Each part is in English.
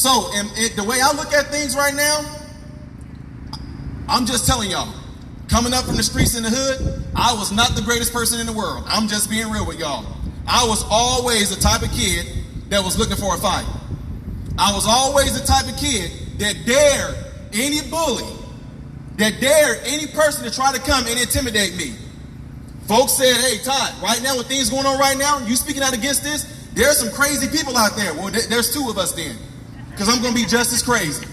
So the way I look at things right now, I'm just telling y'all, coming up from the streets in the hood, I was not the greatest person in the world. I'm just being real with y'all. I was always the type of kid that was looking for a fight. I was always the type of kid that dared any bully, that dared any person to try to come and intimidate me. Folks said, hey, Todd, right now with things going on right now, you speaking out against this, there's some crazy people out there. Well, there's two of us then, because I'm going to be just as crazy.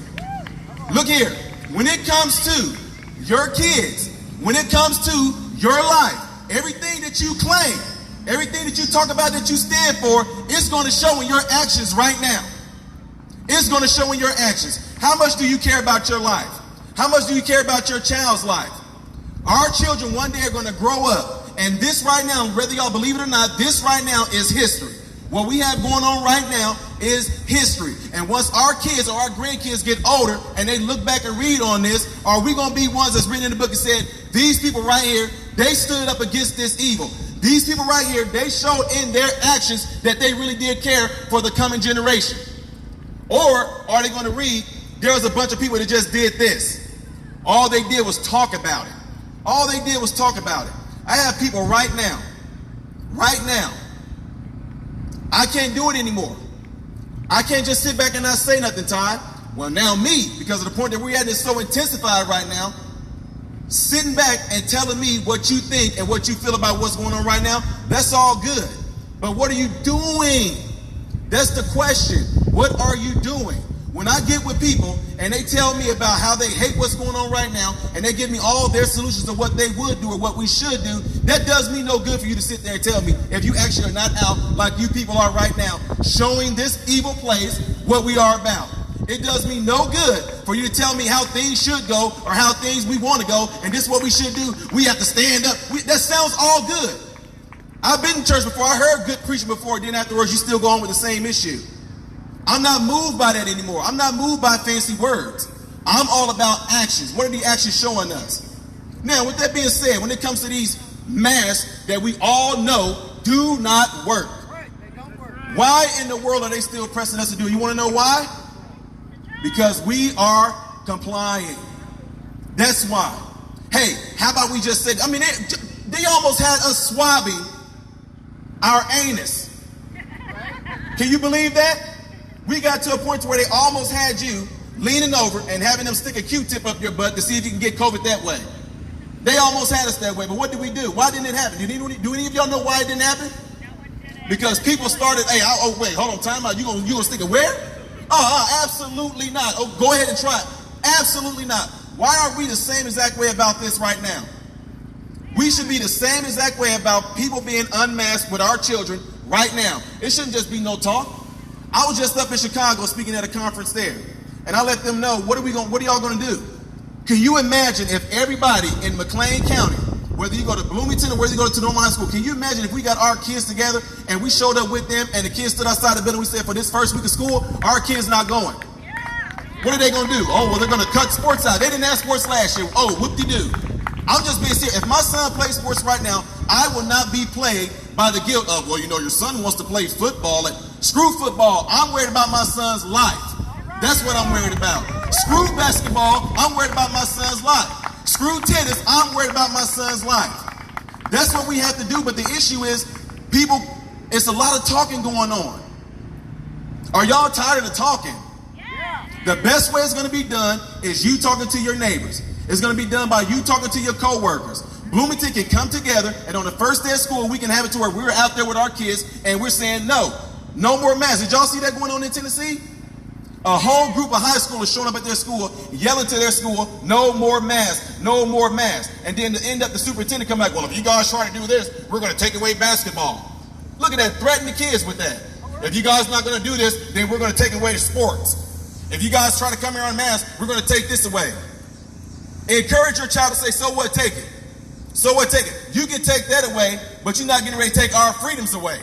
Look here, when it comes to your kids, when it comes to your life, everything that you claim, everything that you talk about that you stand for, it's going to show in your actions right now. It's going to show in your actions. How much do you care about your life? How much do you care about your child's life? Our children one day are going to grow up. And this right now, whether y'all believe it or not, this right now is history. What we have going on right now is history. And once our kids or our grandkids get older and they look back and read on this, are we going to be ones that's written in the book and said, these people right here, they stood up against this evil. These people right here, they showed in their actions that they really did care for the coming generation. Or are they going to read, there was a bunch of people that just did this. All they did was talk about it. All they did was talk about it. I have people right now, I can't do it anymore. I can't just sit back and not say nothing, Todd. Well, now me, because of the point that we're at is so intensified right now, sitting back and telling me what you think and what you feel about what's going on right now, that's all good. But what are you doing? That's the question. What are you doing? When I get with people and they tell me about how they hate what's going on right now and they give me all their solutions of what they would do or what we should do, that does me no good for you to sit there and tell me if you actually are not out like you people are right now, showing this evil place what we are about. It does me no good for you to tell me how things should go or how things we want to go and this is what we should do. We have to stand up. That sounds all good. I've been in church before. I heard good preaching before. Then afterwards, you still go on with the same issue. I'm not moved by that anymore. I'm not moved by fancy words. I'm all about actions. What are the actions showing us? Now, with that being said, when it comes to these masks that we all know do not work, why in the world are they still pressing us to do it? You want to know why? Because we are complying. That's why. Hey, how about we just said, they almost had us swabbing our anus. Can you believe that? We got to a point where they almost had you leaning over and having them stick a Q-tip up your butt to see if you can get COVID that way. They almost had us that way, but what did we do? Why didn't it happen? Do any of y'all know why it didn't happen? Because people started, hey, wait, hold on, time out. You gonna stick it where? Absolutely not. Oh, go ahead and try it. Absolutely not. Why are we the same exact way about this right now? We should be the same exact way about people being unmasked with our children right now. It shouldn't just be no talk. I was just up in Chicago speaking at a conference there, and I let them know, what are y'all going to do? Can you imagine if everybody in McLean County, whether you go to Bloomington or whether you go to Sonoma High School, can you imagine if we got our kids together and we showed up with them and the kids stood outside the building and we said, for this first week of school, our kids not going. What are they going to do? Oh, well, they're going to cut sports out. They didn't have sports last year. Oh, whoop-de-doo. I'm just being serious. If my son plays sports right now, I will not be plagued by the guilt of, well, your son wants to play football. And screw football. I'm worried about my son's life. That's what I'm worried about. Screw basketball. I'm worried about my son's life. Screw tennis. I'm worried about my son's life. That's what we have to do. But the issue is, people, it's a lot of talking going on. Are y'all tired of the talking? Yeah. The best way it's going to be done is you talking to your neighbors. It's going to be done by you talking to your coworkers. Bloomington can come together, and on the first day of school, we can have it to where we're out there with our kids, and we're saying no more masks. Did y'all see that going on in Tennessee? A whole group of high schoolers showing up at their school, yelling to their school, no more masks, no more masks. And then to end up, the superintendent come back, well, if you guys try to do this, we're going to take away basketball. Look at that, threaten the kids with that. If you guys not going to do this, then we're going to take away the sports. If you guys try to come here on masks, we're going to take this away. Encourage your child to say, so what, take it. So what, take it. You can take that away, but you're not getting ready to take our freedoms away.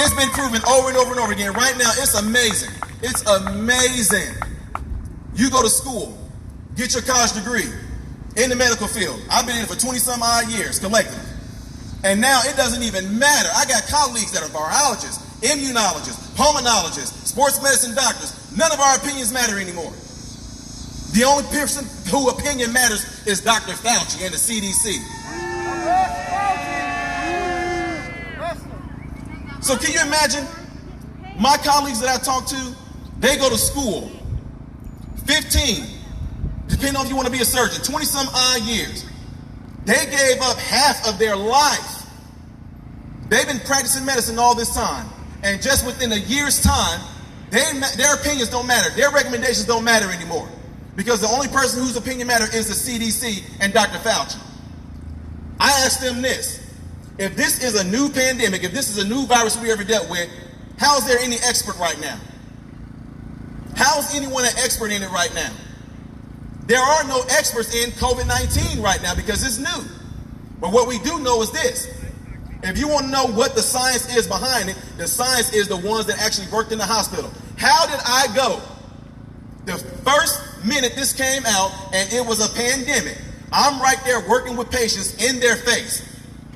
It's been proven over and over and over again. Right now, it's amazing. It's amazing. You go to school, get your college degree in the medical field. I've been in it for 20-some odd years collectively. And now it doesn't even matter. I got colleagues that are virologists, immunologists, pulmonologists, sports medicine doctors. None of our opinions matter anymore. The only person whose opinion matters is Dr. Fauci and the CDC. So can you imagine? My colleagues that I talk to, they go to school, 15, depending on if you want to be a surgeon, 20 some odd years. They gave up half of their life. They've been practicing medicine all this time. And just within a year's time, their opinions don't matter. Their recommendations don't matter anymore. Because the only person whose opinion matters is the CDC and Dr. Fauci. I asked them this. If this is a new pandemic, if this is a new virus we ever dealt with, how is there any expert right now? How is anyone an expert in it right now? There are no experts in COVID-19 right now because it's new. But what we do know is this. If you want to know what the science is behind it, the science is the ones that actually worked in the hospital. How did I go? The first minute this came out and it was a pandemic, I'm right there working with patients in their face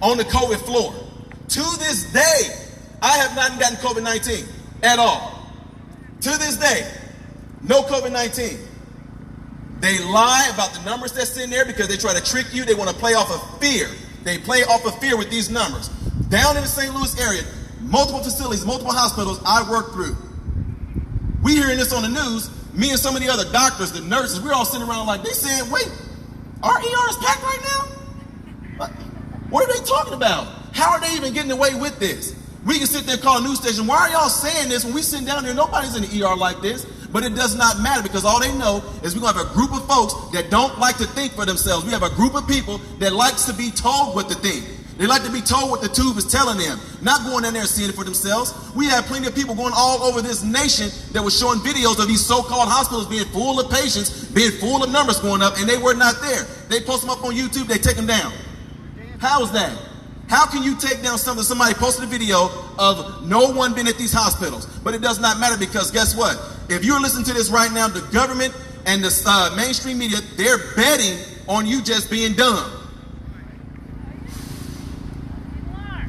on the COVID floor. To this day, I have not gotten COVID-19 at all. To this day, no COVID-19. They lie about the numbers that's in there because they try to trick you. They want to play off of fear. They play off of fear with these numbers. Down in the St. Louis area, multiple facilities, multiple hospitals I work through. We hearing this on the news, me and some of the other doctors, the nurses, we're all sitting around like, they saying, wait, our ER is packed right now? What are they talking about? How are they even getting away with this? We can sit there and call a news station, why are y'all saying this when we sitting down there, nobody's in the ER like this? But it does not matter because all they know is we're going to have a group of folks that don't like to think for themselves. We have a group of people that likes to be told what to think. They like to be told what the tube is telling them, not going in there and seeing it for themselves. We have plenty of people going all over this nation that was showing videos of these so-called hospitals being full of patients, being full of numbers going up, and they were not there. They post them up on YouTube, they take them down. How is that? How can you take down something somebody posted a video of no one been at these hospitals? But it does not matter because guess what? If you're listening to this right now, the government and the mainstream media, they're betting on you just being dumb.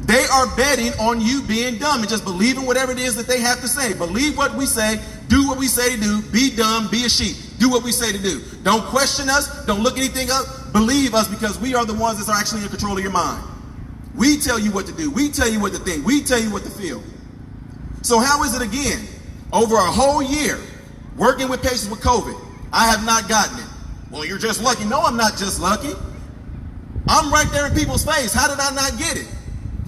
They are betting on you being dumb and just believing whatever it is that they have to say. Believe what we say, do what we say to do, be dumb, be a sheep. Do what we say to do. Don't question us, don't look anything up. Believe us because we are the ones that are actually in control of your mind. We tell you what to do. We tell you what to think. We tell you what to feel. So how is it again? Over a whole year, working with patients with COVID, I have not gotten it. Well, you're just lucky. No, I'm not just lucky. I'm right there in people's face. How did I not get it?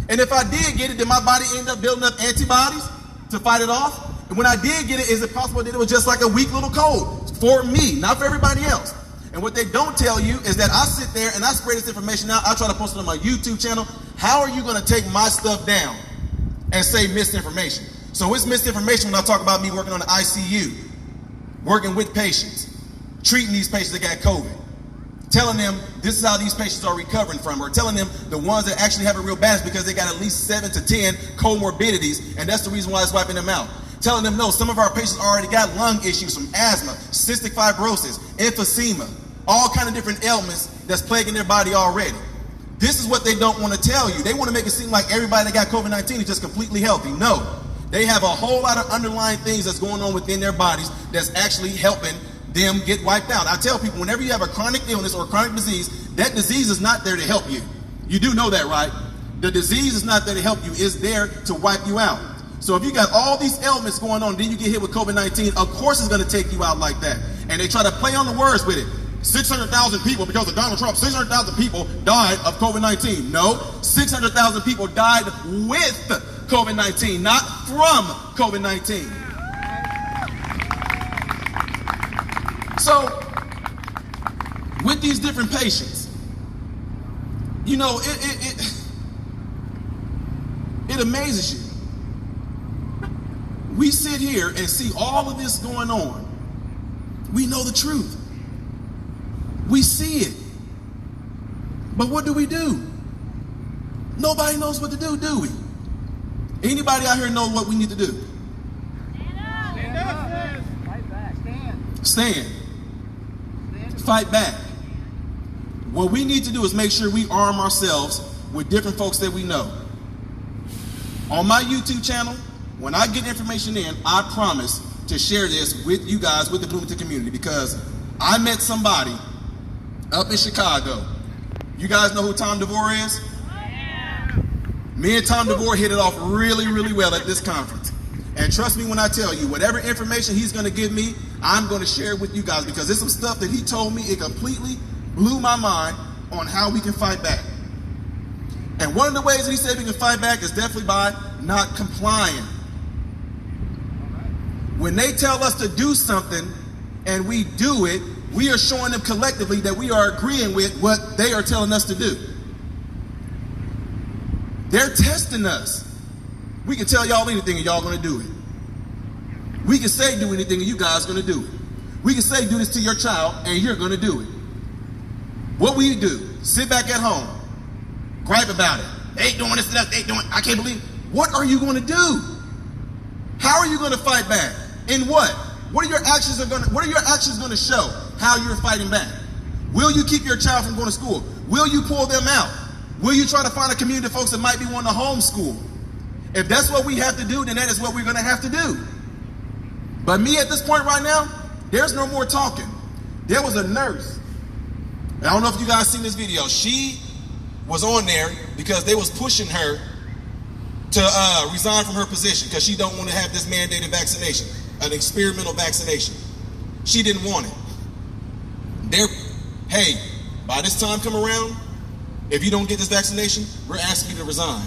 And if I did get it, did my body end up building up antibodies to fight it off? And when I did get it, is it possible that it was just like a weak little cold for me, not for everybody else? And what they don't tell you is that I sit there and I spread this information out. I try to post it on my YouTube channel. How are you going to take my stuff down and say misinformation? So it's misinformation when I talk about me working on the ICU, working with patients, treating these patients that got COVID, telling them this is how these patients are recovering from, or telling them the ones that actually have it real bad is because they got at least 7 to 10 comorbidities, and that's the reason why it's wiping them out. Telling them, no, some of our patients already got lung issues from asthma, cystic fibrosis, emphysema, all kind of different ailments that's plaguing their body already. This is what they don't want to tell you. They want to make it seem like everybody that got COVID-19 is just completely healthy. No, they have a whole lot of underlying things that's going on within their bodies that's actually helping them get wiped out. I tell people, whenever you have a chronic illness or a chronic disease, that disease is not there to help you. You do know that, right? The disease is not there to help you. It's there to wipe you out. So if you got all these ailments going on, then you get hit with COVID-19, of course it's going to take you out like that. And they try to play on the words with it. 600,000 people, because of Donald Trump, 600,000 people died of COVID-19. No, 600,000 people died with COVID-19, not from COVID-19. So, with these different patients, you know, it amazes you. We sit here and see all of this going on. We know the truth. We see it. But what do? Nobody knows what to do we? Anybody out here know what we need to do? Stand up. Fight back. Stand. Fight back. What we need to do is make sure we arm ourselves with different folks that we know. On my YouTube channel, when I get information in, I promise to share this with you guys, with the Bloomington community, because I met somebody up in Chicago. You guys know who Tom DeVore is? Me and Tom DeVore hit it off really, really well at this conference. And trust me when I tell you, whatever information he's going to give me, I'm going to share it with you guys, because there's some stuff that he told me, it completely blew my mind on how we can fight back. And one of the ways that he said we can fight back is definitely by not complying. When they tell us to do something and we do it, we are showing them collectively that we are agreeing with what they are telling us to do. They're testing us. We can tell y'all anything and y'all gonna do it. We can say do anything and you guys gonna do it. We can say do this to your child and you're gonna do it. What we do, sit back at home, gripe about it. They ain't doing this and that, they ain't doing, I can't believe. What are you gonna do? How are you gonna fight back? In what? What are your actions gonna show how you're fighting back? Will you keep your child from going to school? Will you pull them out? Will you try to find a community of folks that might be wanting to homeschool? If that's what we have to do, then that is what we're going to have to do. But me at this point right now, there's no more talking. There was a nurse. I don't know if you guys seen this video. She was on there because they was pushing her to resign from her position because she don't want to have this mandated vaccination, an experimental vaccination. She didn't want it. Hey, by this time come around, if you don't get this vaccination, we're asking you to resign.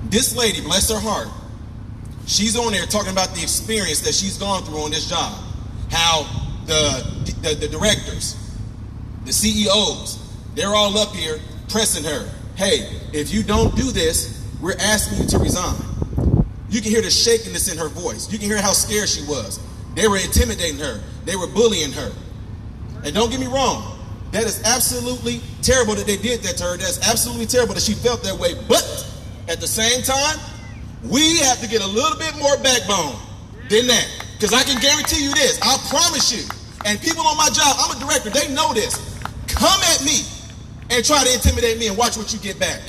This lady, bless her heart, she's on there talking about the experience that she's gone through on this job. How the directors, the CEOs, they're all up here pressing her. Hey, if you don't do this, we're asking you to resign. You can hear the shakiness in her voice. You can hear how scared she was. They were intimidating her. They were bullying her. And don't get me wrong, that is absolutely terrible that they did that to her. That's absolutely terrible that she felt that way. But at the same time, we have to get a little bit more backbone than that. Because I can guarantee you this, I promise you, and people on my job, I'm a director, they know this. Come at me and try to intimidate me and watch what you get back.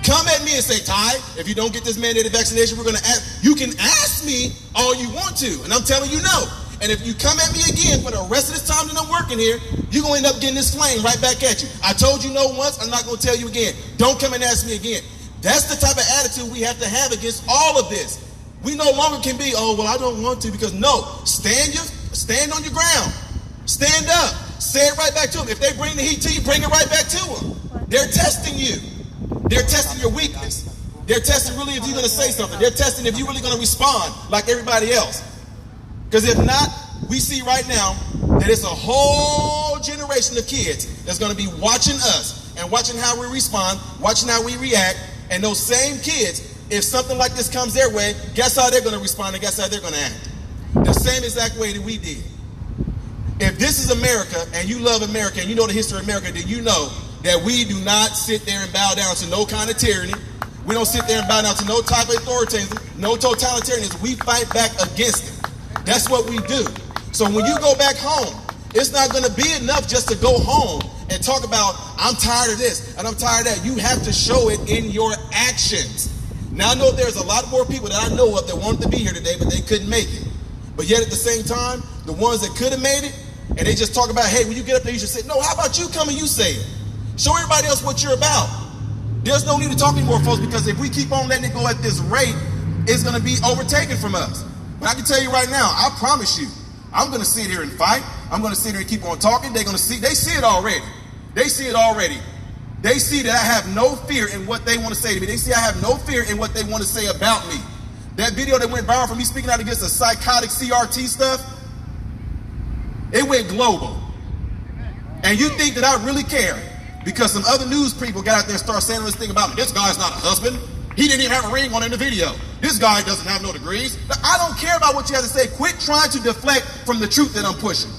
Come at me and say, Ty, if you don't get this mandated vaccination, we're going to ask. You can ask me all you want to, and I'm telling you no. And if you come at me again for the rest of this time that I'm working here, you're going to end up getting this flame right back at you. I told you no once, I'm not going to tell you again. Don't come and ask me again. That's the type of attitude we have to have against all of this. We no longer can be, oh, well, I don't want to, because no, stand on your ground. Stand up. Say it right back to them. If they bring the heat to you, bring it right back to them. They're testing you. They're testing your weakness. They're testing really if you're going to say something. They're testing if you're really going to respond like everybody else. Because if not, we see right now that it's a whole generation of kids that's going to be watching us and watching how we respond, watching how we react. And those same kids, if something like this comes their way, guess how they're going to respond and guess how they're going to act? The same exact way that we did. If this is America and you love America and you know the history of America, then you know that we do not sit there and bow down to no kind of tyranny. We don't sit there and bow down to no type of authoritarianism, no totalitarianism. We fight back against it. That's what we do. So when you go back home, it's not going to be enough just to go home and talk about, I'm tired of this and I'm tired of that. You have to show it in your actions. Now, I know there's a lot more people that I know of that wanted to be here today, but they couldn't make it. But yet at the same time, the ones that could have made it, and they just talk about, hey, when you get up there, you should say, no, how about you come and you say it? Show everybody else what you're about. There's no need to talk anymore, folks, because if we keep on letting it go at this rate, it's going to be overtaken from us. But I can tell you right now, I promise you, I'm going to sit here and fight. I'm going to sit here and keep on talking. They're going to see, they see it already. They see it already. They see that I have no fear in what they want to say to me. They see I have no fear in what they want to say about me. That video that went viral for me speaking out against the psychotic CRT stuff, it went global. And you think that I really care because some other news people got out there and started saying this thing about me. This guy's not a husband. He didn't even have a ring on in the video. This guy doesn't have no degrees. I don't care about what you have to say. Quit trying to deflect from the truth that I'm pushing.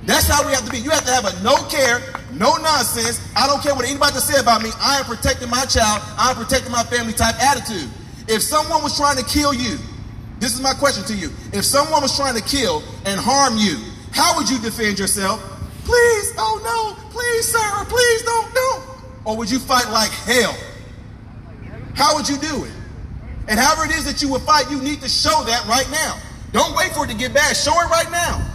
That's how we have to be. You have to have a no care, no nonsense. I don't care what anybody say about me. I am protecting my child. I'm protecting my family type attitude. If someone was trying to kill you, this is my question to you. If someone was trying to kill and harm you, how would you defend yourself? Please, oh no, please, sir, please don't. Or would you fight like hell? How would you do it? And however it is that you will fight, you need to show that right now. Don't wait for it to get bad. Show it right now.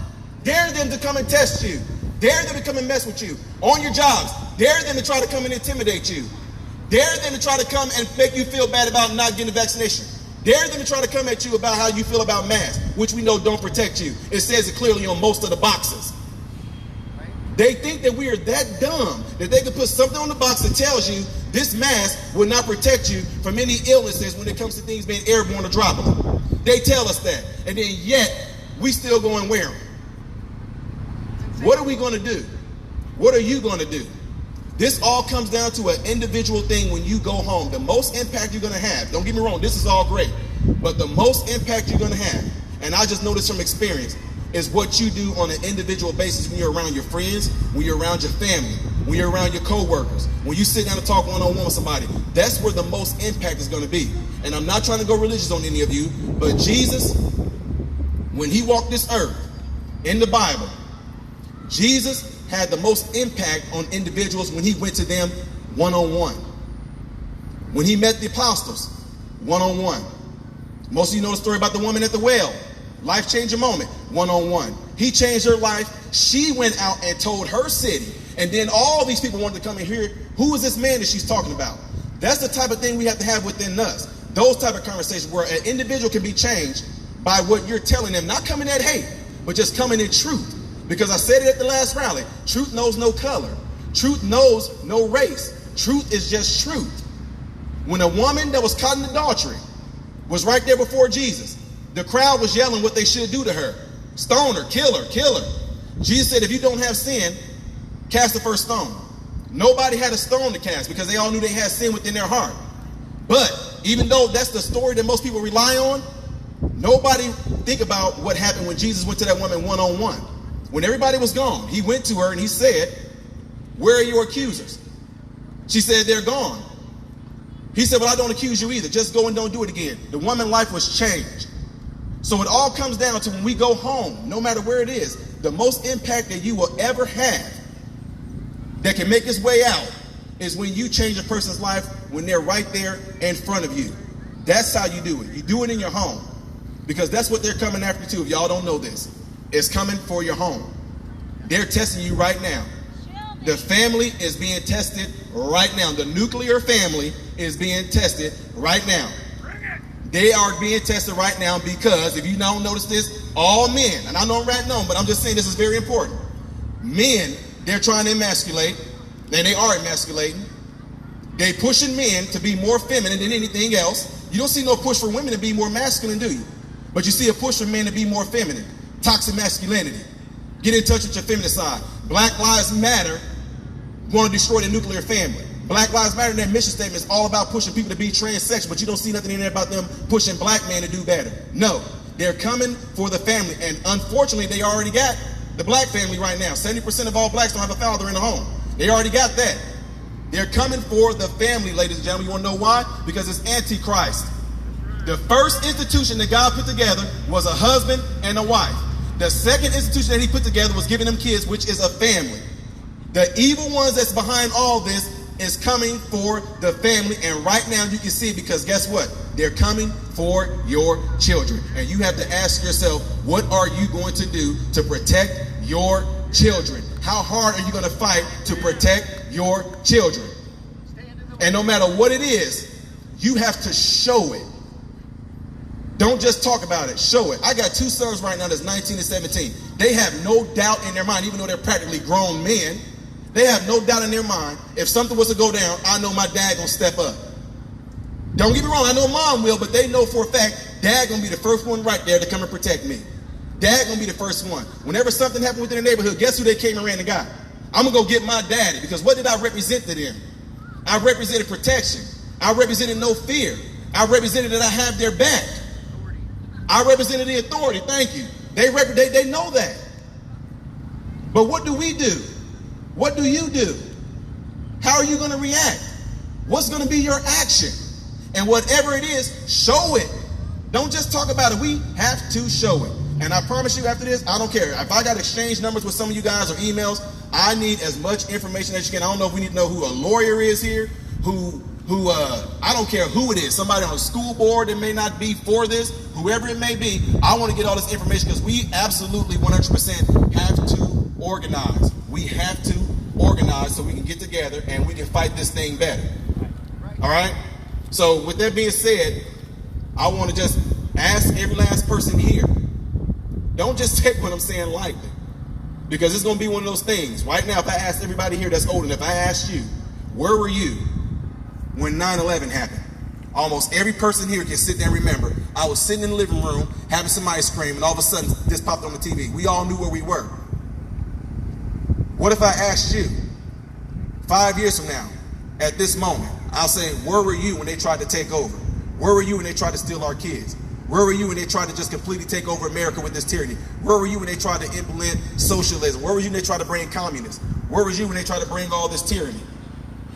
Dare them to come and test you. Dare them to come and mess with you. On your jobs, dare them to try to come and intimidate you. Dare them to try to come and make you feel bad about not getting a vaccination. Dare them to try to come at you about how you feel about masks, which we know don't protect you. It says it clearly on most of the boxes. They think that we are that dumb that they can put something on the box that tells you this mask will not protect you from any illnesses when it comes to things being airborne or droppable. They tell us that, and then yet we still go and wear them. What are we going to do? What are you going to do? This all comes down to an individual thing when you go home. The most impact you're going to have, don't get me wrong, this is all great, but the most impact you're going to have, and I just know this from experience, is what you do on an individual basis when you're around your friends, when you're around your family, when you're around your co-workers, when you sit down and talk one-on-one with somebody. That's where the most impact is going to be. And I'm not trying to go religious on any of you, but Jesus, when he walked this earth in the Bible, Jesus had the most impact on individuals when he went to them one-on-one. When he met the apostles one-on-one. Most of you know the story about the woman at the well. Life-changing moment, one-on-one. He changed her life. She went out and told her city. And then all these people wanted to come and hear, who is this man that she's talking about? That's the type of thing we have to have within us. Those type of conversations where an individual can be changed by what you're telling them. Not coming at hate, but just coming in truth. Because I said it at the last rally. Truth knows no color. Truth knows no race. Truth is just truth. When a woman that was caught in adultery was right there before Jesus, the crowd was yelling what they should do to her. Stone her, kill her, kill her. Jesus said, if you don't have sin, cast the first stone. Nobody had a stone to cast because they all knew they had sin within their heart. But even though that's the story that most people rely on, nobody think about what happened when Jesus went to that woman one-on-one. When everybody was gone, he went to her and he said, where are your accusers? She said, they're gone. He said, well, I don't accuse you either. Just go and don't do it again. The woman's life was changed. So it all comes down to when we go home, no matter where it is, the most impact that you will ever have that can make its way out is when you change a person's life when they're right there in front of you. That's how you do it. You do it in your home because that's what they're coming after too. If y'all don't know this, it's coming for your home. They're testing you right now. The family is being tested right now. The nuclear family is being tested right now. They are being tested right now because, if you don't notice this, all men, and I know I'm ratting on, but I'm just saying this is very important. Men, they're trying to emasculate, and they are emasculating. They're pushing men to be more feminine than anything else. You don't see no push for women to be more masculine, do you? But you see a push for men to be more feminine. Toxic masculinity. Get in touch with your feminine side. Black Lives Matter want to destroy the nuclear family. Black Lives Matter, their mission statement is all about pushing people to be transsexual, but you don't see nothing in there about them pushing black men to do better. No, they're coming for the family, and unfortunately, they already got the black family right now. 70% of all blacks don't have a father in the home. They already got that. They're coming for the family, ladies and gentlemen. You want to know why? Because it's Antichrist. The first institution that God put together was a husband and a wife. The second institution that he put together was giving them kids, which is a family. The evil ones that's behind all this is coming for the family, and right now you can see, because guess what? They're coming for your children. And you have to ask yourself, what are you going to do to protect your children? How hard are you going to fight to protect your children? And no matter what it is, you have to show it. Don't just talk about it, show it. I got two sons right now that's 19 and 17. They have no doubt in their mind, even though they're practically grown men, they have no doubt in their mind, if something was to go down, I know my dad gonna step up. Don't get me wrong, I know mom will, but they know for a fact, dad gonna be the first one right there to come and protect me. Dad gonna be the first one. Whenever something happened within the neighborhood, guess who they came and ran and got? I'm gonna go get my daddy, because what did I represent to them? I represented protection. I represented no fear. I represented that I have their back. I represented the authority, thank you. They know that. But what do we do? What do you do? How are you going to react? What's going to be your action? And whatever it is, show it. Don't just talk about it. We have to show it. And I promise you after this, I don't care. If I got to exchange numbers with some of you guys or emails, I need as much information as you can. I don't know if we need to know who a lawyer is here, who who, I don't care who it is, somebody on a school board that may not be for this, whoever it may be, I want to get all this information because we absolutely 100% have to organize. We have to organize so we can get together and we can fight this thing better. All right? So with that being said, I want to just ask every last person here, don't just take what I'm saying lightly, because it's going to be one of those things. Right now, if I asked everybody here that's old enough, if I asked you, where were you when 9/11 happened? Almost every person here can sit there and remember. I was sitting in the living room having some ice cream, and all of a sudden this popped on the TV. We all knew where we were. What if I asked you 5 years from now, at this moment, I'll say, where were you when they tried to take over? Where were you when they tried to steal our kids? Where were you when they tried to just completely take over America with this tyranny? Where were you when they tried to implement socialism? Where were you when they tried to bring communism? Where was you when they tried to bring all this tyranny?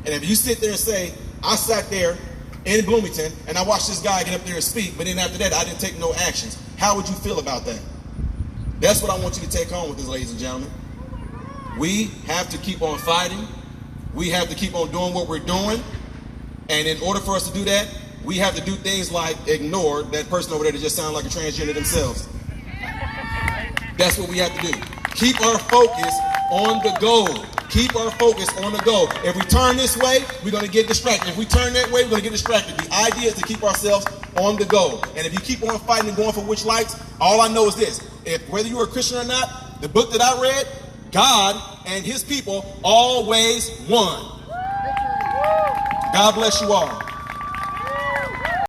And if you sit there and say, I sat there in Bloomington and I watched this guy get up there and speak, but then after that I didn't take no actions, how would you feel about that? That's what I want you to take home with this, ladies and gentlemen. We have to keep on fighting. We have to keep on doing what we're doing. And in order for us to do that, we have to do things like ignore that person over there that just sounds like a transgender themselves. That's what we have to do. Keep our focus on the goal. Keep our focus on the goal. If we turn this way, we're going to get distracted. If we turn that way, we're going to get distracted. The idea is to keep ourselves on the goal. And if you keep on fighting and going for which likes, all I know is this. If whether you're a Christian or not, the book that I read, God and his people always won. God bless you all.